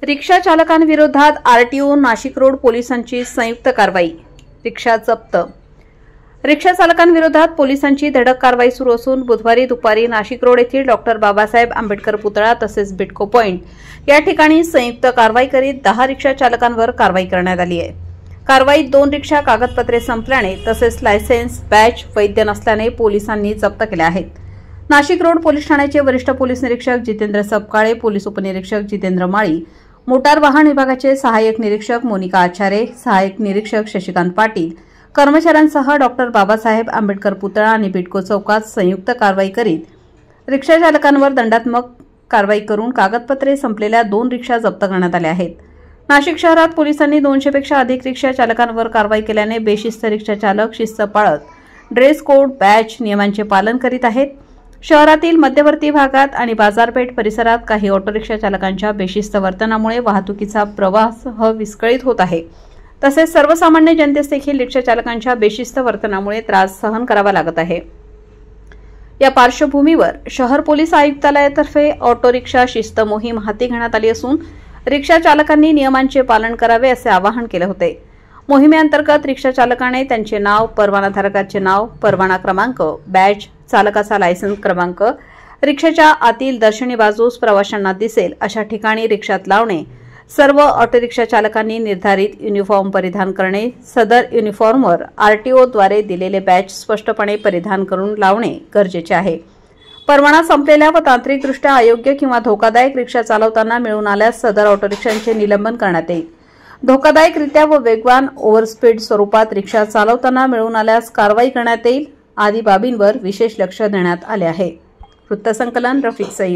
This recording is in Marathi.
रिक्षा चालकांविरोधात आरटीओ नाशिक रोड पोलिसांची संयुक्त कारवाई। रिक्षा जप्त। रिक्षा चालकांविरोधात पोलिसांची धडक कारवाई सुरू असून बुधवारी दुपारी नाशिक रोड येथील डॉ. बाबासाहेब आंबेडकर पुतळा तसेच बिटको पॉइंट या ठिकाणी संयुक्त कारवाई करीत 10 रिक्षा चालकांवर कारवाई करण्यात आली आहे। कारवाईत 2 रिक्षा कागदपत्रे संपल्याने तसेच लायसेन्स बॅच वैध नसल्याने पोलिसांनी जप्त केल्या आहेत। नाशिक रोड पोलीस ठाण्याचे वरिष्ठ पोलीस निरीक्षक जितेंद्र सपकाळे, पोलीस उपनिरीक्षक जितेंद्र माळी, मोटार वाहन विभागाचे सहाय्यक निरीक्षक मोनिका आचार्य, सहाय्यक निरीक्षक शशिकांत पाटील कर्मचाऱ्यांसह डॉ. बाबासाहेब आंबेडकर पुतळा आणि बिटको चौकात संयुक्त कारवाई करीत रिक्षा चालकांवर दंडात्मक कारवाई करून कागदपत्रे संपलेल्या 2 रिक्षा जप्त करण्यात आल्या आहेत। नाशिक शहरात पोलिसांनी 200 पेक्षा अधिक रिक्षा चालकांवर कारवाई केल्याने बेशिस्त रिक्षा चालक शिस्त पाळत ड्रेस कोड बॅच नियमांचे पालन करीत आहेत। शहरातील मध्यवर्ती भागात आणि बाजारपेठ परिसरात काही ऑटो रिक्षा चालकांच्या बेशिस्त वर्तनामुळे वाहतुकीचा प्रवाह विस्कळीत होत आहे। तसेच सर्वसामान्य जनतेस देखील रिक्षा चालकांच्या बेशिस्त वर्तनामुळे त्रास सहन करावा लागत आहे। या पार्श्वभूमीवर शहर पोलीस आयुक्तालयातर्फे ऑटो रिक्षा शिस्त मोहीम हाती घेण्यात आली असून रिक्षा चालकांनी नियमांचे पालन करावे असे आवाहन केले होते। मोहिमेअंतर्गत रिक्षा चालकाने त्यांचे नाव, परवानाधारकाचे नाव, परवाना क्रमांक, बॅच, चालकाचा लायसन्स क्रमांक रिक्षाच्या आतील दर्शनी बाजूस प्रवाशांना दिसेल अशा ठिकाणी रिक्षात लावणे, सर्व ऑटो रिक्षा चालकांनी निर्धारित युनिफॉर्म परिधान करणे, सदर युनिफॉर्मवर आरटीओद्वारे दिलेले बॅच स्पष्टपणे परिधान करून लावणे गरजेचे आहे। परवाना संपलेल्या व तांत्रिकदृष्ट्या अयोग्य किंवा धोकादायक रिक्षा चालवताना मिळून आल्यास सदर ऑटो रिक्षांचे निलंबन करण्यात येईल। धोकादायकरित्या व वेगवान ओव्हरस्पीड स्वरूपात रिक्षा चालवताना मिळून आल्यास कारवाई करण्यात येईल आदी बाबींवर विशेष लक्ष देण्यात आले आहे। वृत्तसंकलन रफिक सईद।